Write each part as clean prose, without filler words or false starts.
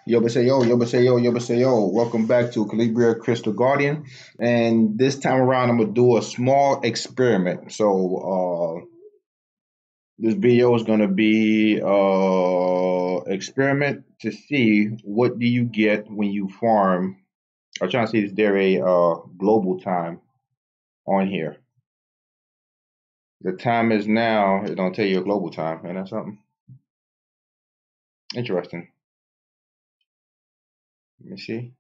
Yo, but say yo, yo, but say yo, yo, but say yo. Welcome back to Calibria Crystal Guardian. And this time around, I'm gonna do a small experiment. This video is gonna be experiment to see what do you get when you farm. I'm trying to see is there a global time on here. The time is now. It don't tell you a global time, and that's something interesting. Let me see.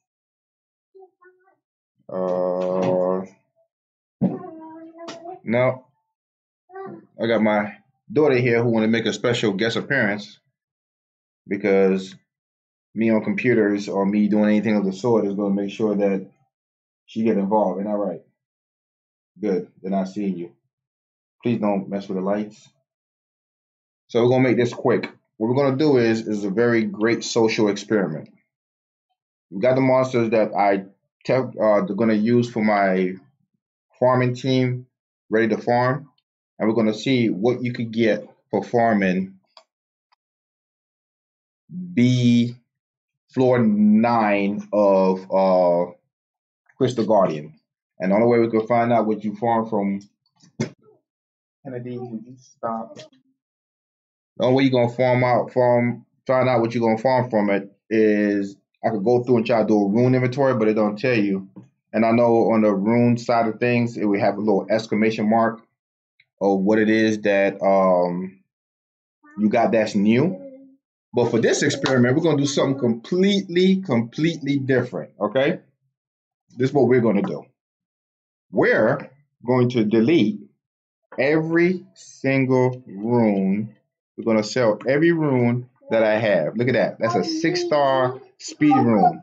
Uh, no, I got my daughter here who want to make a special guest appearance because me on computers or me doing anything of the sort is going to make sure that she get involved. Ain't that right? Good. They're not seeing you. Please don't mess with the lights. So we're going to make this quick. What we're going to do is a very great social experiment. We got the monsters that they're going to use for my farming team ready to farm, and we're going to see what you could get for farming B floor 9 of Crystal Guardian. And the only way we can find out what you farm from Kennedy, would you stop? The only way you're gonna find out what you're gonna farm from it is I could go through and try to do a rune inventory, but it don't tell you. And I know on the rune side of things, it would have a little exclamation mark of what it is that you got that's new. But for this experiment, we're gonna do something completely different. Okay, this is what we're gonna do. We're going to delete every single rune. We're going to sell every rune that I have. Look at that. That's a 6-star speed rune.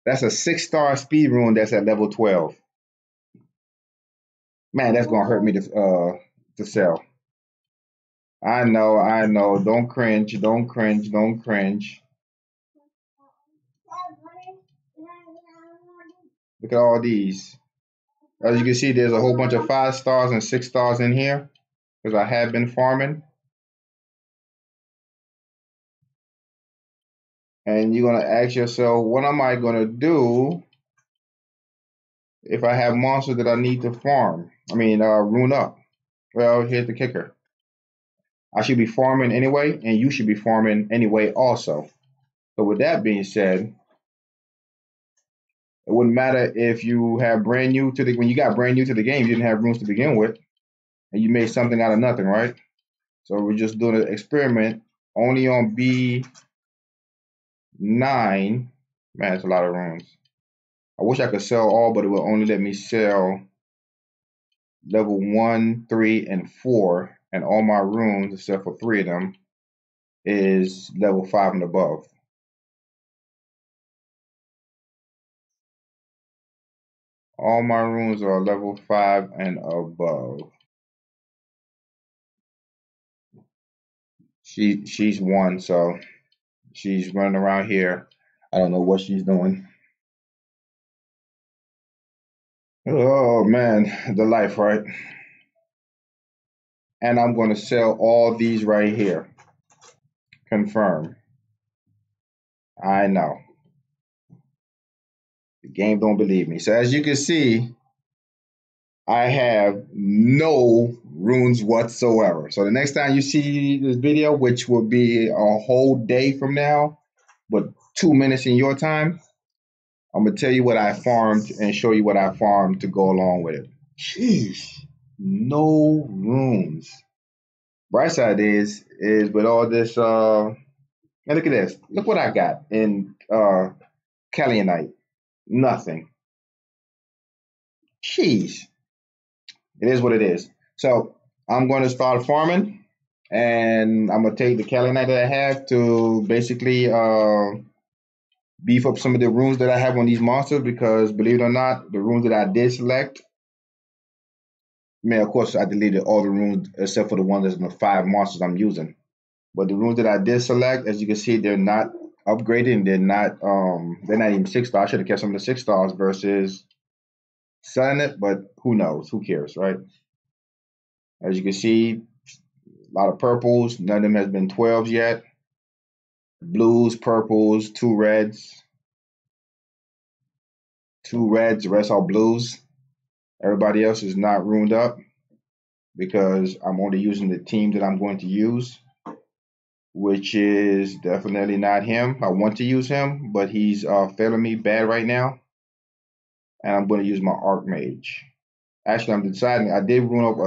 That's a 6-star speed rune that's at level 12. Man, that's going to hurt me to sell. I know. Don't cringe. Don't cringe. Don't cringe. Look at all these. As you can see, there's a whole bunch of 5 stars and 6 stars in here because I have been farming. And you're going to ask yourself, what am I going to do if I have monsters that I need to farm? Rune up. Well, here's the kicker. I should be farming anyway, and you should be farming anyway also. So with that being said, it wouldn't matter if you have when you got brand new to the game, you didn't have runes to begin with, and you made something out of nothing, right? So we're just doing an experiment only on B9. Man, that's a lot of runes. I wish I could sell all, but it will only let me sell level 1, 3, and 4, and all my runes, except for 3 of them, is level 5 and above. All my runes are level 5 and above. She's 1, so she's running around here. I don't know what she's doing. Oh man, the life, right? And I'm going to sell all these right here. Confirm. I know. The game don't believe me. So as you can see, I have no runes whatsoever. So the next time you see this video, which will be a whole day from now, but 2 minutes in your time, I'm gonna tell you what I farmed and show you what I farmed to go along with it. Jeez, no runes. Bright side is with all this. And look at this. Look what I got in Calianite. Nothing. Jeez. It is what it is. So I'm going to start farming, and I'm gonna take the Calianite that I have to basically beef up some of the runes that I have on these monsters because, believe it or not, the runes that I did select. Man, of course, I deleted all the runes except for the ones that's in the 5 monsters I'm using. But the runes that I did select, as you can see, they're not upgraded. They're not even 6 stars. I should have kept some of the 6 stars versus selling it, but who knows? Who cares, right? As you can see, a lot of purples. None of them has been 12s yet. blues, purples, two reds, the rest are blues. Everybody else is not ruined up because I'm only using the team that I'm going to use, which is definitely not him. I want to use him, but he's failing me bad right now, and I'm going to use my Archmage. Actually, I'm deciding. I did ruin up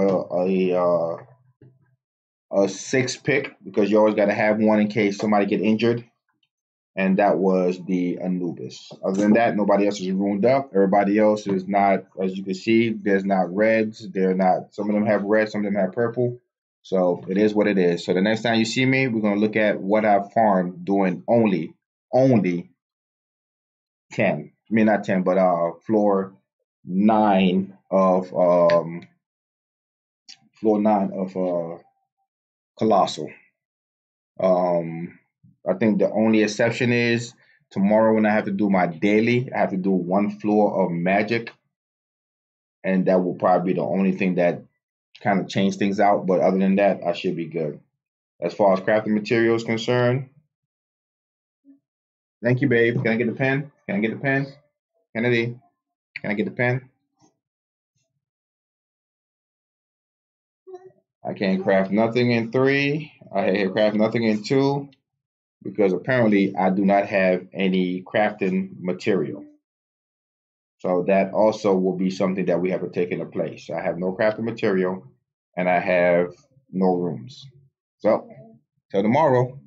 a six pick because you always got to have one in case somebody get injured, and that was the Anubis. Other than that, nobody else is ruined up. Everybody else is not, as you can see, there's not reds. They're not. Some of them have red, some of them have purple. So it is what it is. So the next time you see me, we're gonna look at what I've farmed doing only 10. I mean not 10, but floor nine of Colossal. Um, I think the only exception is tomorrow when I have to do my daily, I have to do one floor of magic, and that will probably be the only thing that kind of change things out. But other than that, I should be good. As far as crafting material is concerned, thank you, babe. Can I get the pen? Can I get the pen? Kennedy, can I get the pen? I can't craft nothing in 3. I can't craft nothing in 2 because apparently I do not have any crafting material. So that also will be something that we have to take into place. I have no crafting material and I have no rooms. So till tomorrow.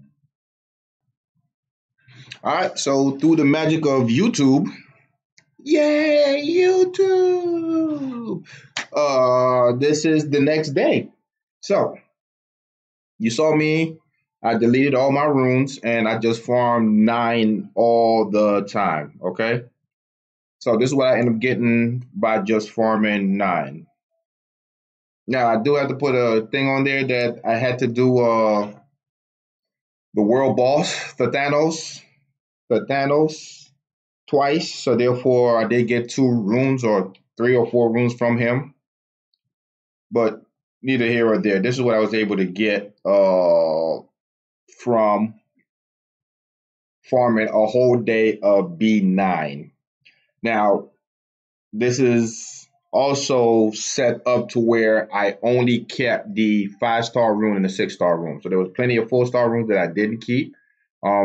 All right. So through the magic of YouTube, yay, YouTube. This is the next day. So you saw me. I deleted all my runes and I just farmed 9 all the time. Okay. So this is what I end up getting by just farming 9. Now I do have to put a thing on there that I had to do the world boss for Thanos twice. So therefore I did get 2 runes or 3 or 4 runes from him. But neither here or there. This is what I was able to get from farming a whole day of B9. Now this is also set up to where I only kept the 5-star rune and the 6-star rune. So there was plenty of 4-star runes that I didn't keep.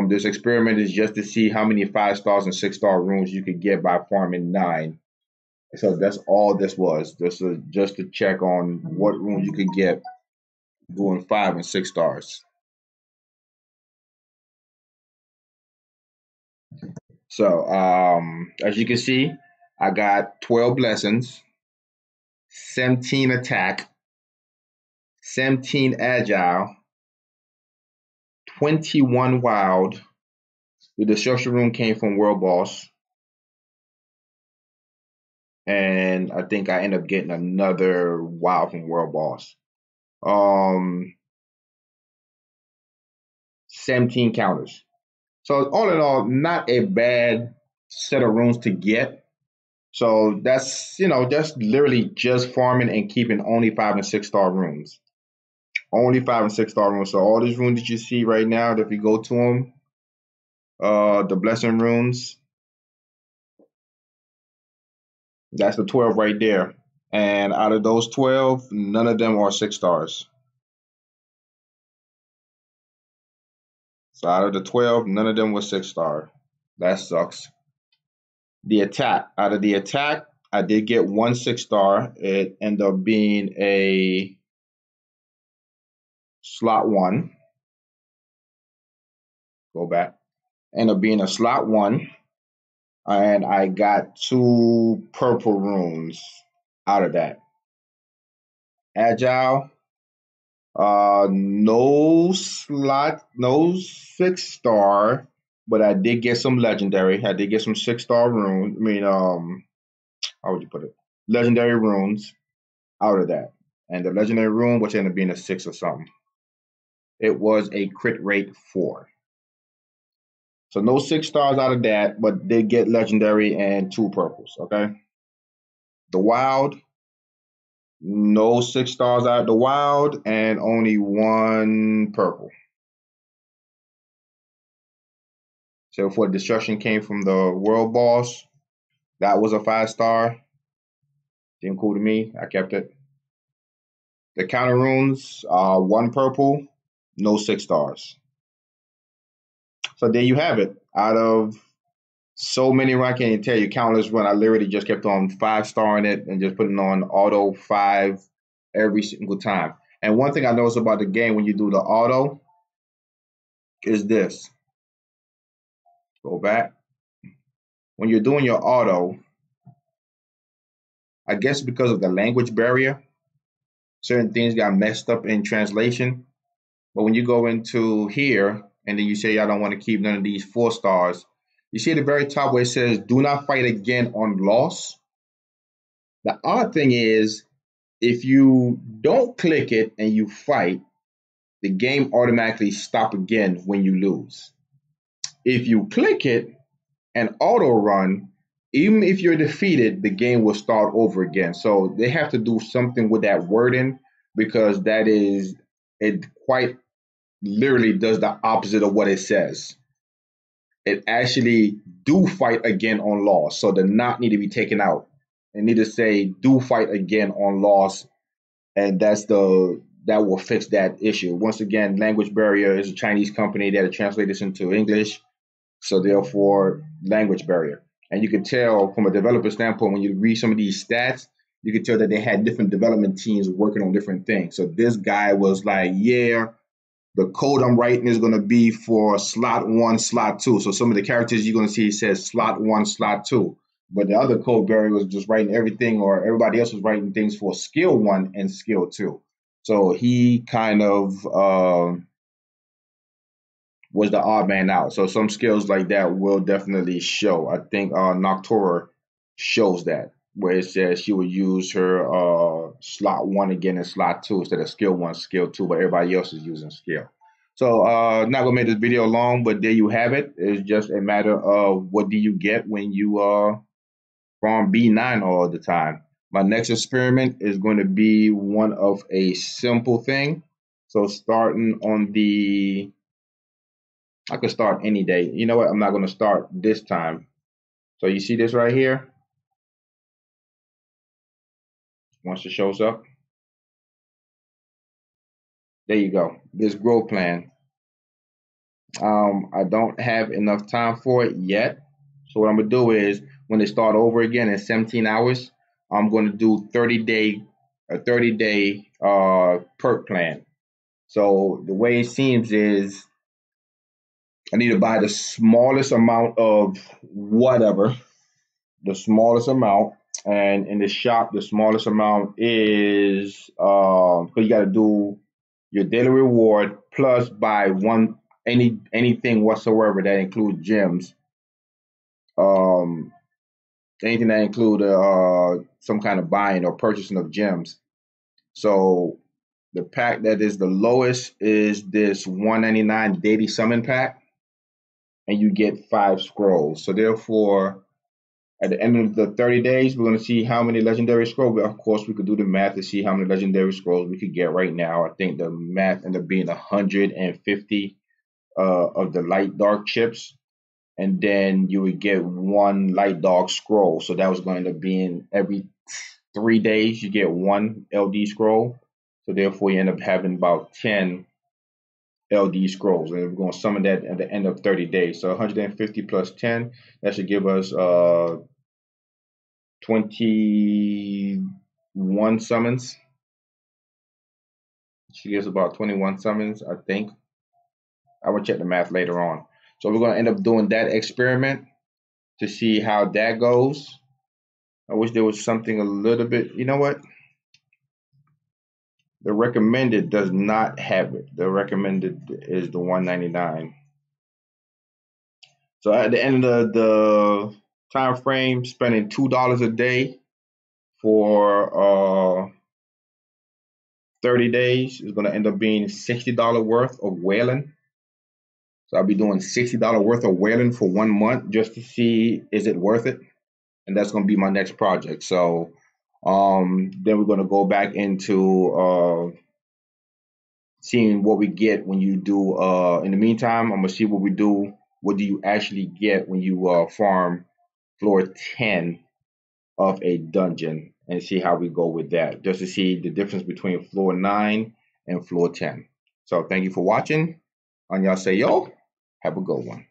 This experiment is just to see how many 5 stars and 6-star runes you could get by farming 9. So that's all this was. This is just to check on what runes you could get doing 5 and 6 stars. So as you can see, I got 12 blessings, 17 attack, 17 agile, 21 wild. The destruction rune came from World Boss. And I think I end up getting another wild from World Boss. 17 counters. So all in all, not a bad set of runes to get. So that's literally just farming and keeping only 5 and 6-star runes. Only 5 and 6-star runes. So all these runes that you see right now, if you go to them, the blessing runes, that's the 12 right there. And out of those 12, none of them are 6 stars. So out of the 12, none of them was 6-star. That sucks. Out of the attack, I did get 1 6-star. It ended up being a slot 1. Go back. Ended up being a slot 1. And I got 2 purple runes out of that. Agile, no 6-star, but I did get some legendary. I did get some 6-star runes. How would you put it? Legendary runes out of that. And the legendary rune, which ended up being a 6 or something. It was a crit rate 4. So no 6 stars out of that, but did get legendary and 2 purples, okay? The wild, no 6 stars out of the wild and only 1 purple. So for destruction came from the world boss. That was a 5-star. Didn't cool to me. I kept it. The counter runes, 1 purple, no 6 stars. So there you have it. Out of so many run, I can't even tell you countless run. I literally just kept on 5-starring it and just putting on auto 5 every single time. And one thing I noticed about the game when you do the auto is this. Go back. When you're doing your auto, I guess because of the language barrier, certain things got messed up in translation. But when you go into here and then you say I don't want to keep none of these 4 stars, you see at the very top where it says do not fight again on loss. The odd thing is if you don't click it and you fight, the game automatically stop again when you lose. If you click it and auto run, even if you're defeated, the game will start over again. So they have to do something with that wording because that is it quite literally does the opposite of what it says. It actually do fight again on loss. So the not need to be taken out. It need to say do fight again on loss, and that will fix that issue. Once again, language barrier is a Chinese company that translate this into English, so therefore language barrier. And you can tell from a developer standpoint when you read some of these stats, you can tell that they had different development teams working on different things. So this guy was like, yeah, the code I'm writing is going to be for slot 1, slot 2. So some of the characters you're going to see it says slot 1, slot 2. But the other code Barry was just writing everything, or everybody else was writing things for skill 1 and skill 2. So he kind of was the odd man out. So some skills like that will definitely show. I think Noctura shows that, where it says she would use her slot 1 again in slot 2 instead of skill 1, skill 2, but everybody else is using skill. So not gonna make this video long, but there you have it. It's just a matter of what do you get when you farm B9 all the time. My next experiment is going to be one of a simple thing. So starting on I could start any day. You know what? I'm not going to start this time. So you see this right here? Once it shows up. There you go. This growth plan. I don't have enough time for it yet. So what I'm going to do is when they start over again in 17 hours, I'm going to do a 30-day perk plan. So the way it seems is I need to buy the smallest amount of whatever, the smallest amount. And in the shop, the smallest amount is because you got to do your daily reward plus buy anything whatsoever that includes gems. Um, Anything that include some kind of buying or purchasing of gems. So the pack that is the lowest is this 199 daily summon pack, and you get 5 scrolls. So therefore, at the end of the 30 days, we're going to see how many legendary scrolls. But of course, we could do the math to see how many legendary scrolls we could get right now. I think the math ended up being 150 of the light dark chips. And then you would get 1 light dark scroll. So that was going to be in every 3 days, you get 1 LD scroll. So therefore, you end up having about 10 LD scrolls. And we're going to summon that at the end of 30 days. So 150 plus 10, that should give us 21 summons. She gives about 21 summons, I think. I will check the math later on. So we're going to end up doing that experiment to see how that goes. I wish there was something a little bit, you know what? The recommended does not have it. The recommended is the 199. So at the end of the time frame, spending $2 a day for 30 days is going to end up being $60 worth of whaling. So I'll be doing $60 worth of whaling for 1 month just to see is it worth it, and that's going to be my next project. So then we're going to go back into seeing what we get when you do. In the meantime, I'm gonna see what we do what do you actually get when you farm floor 10 of a dungeon, and see how we go with that, just to see the difference between floor 9 and floor 10. So thank you for watching. Annyeonghaseyo. Have a good one.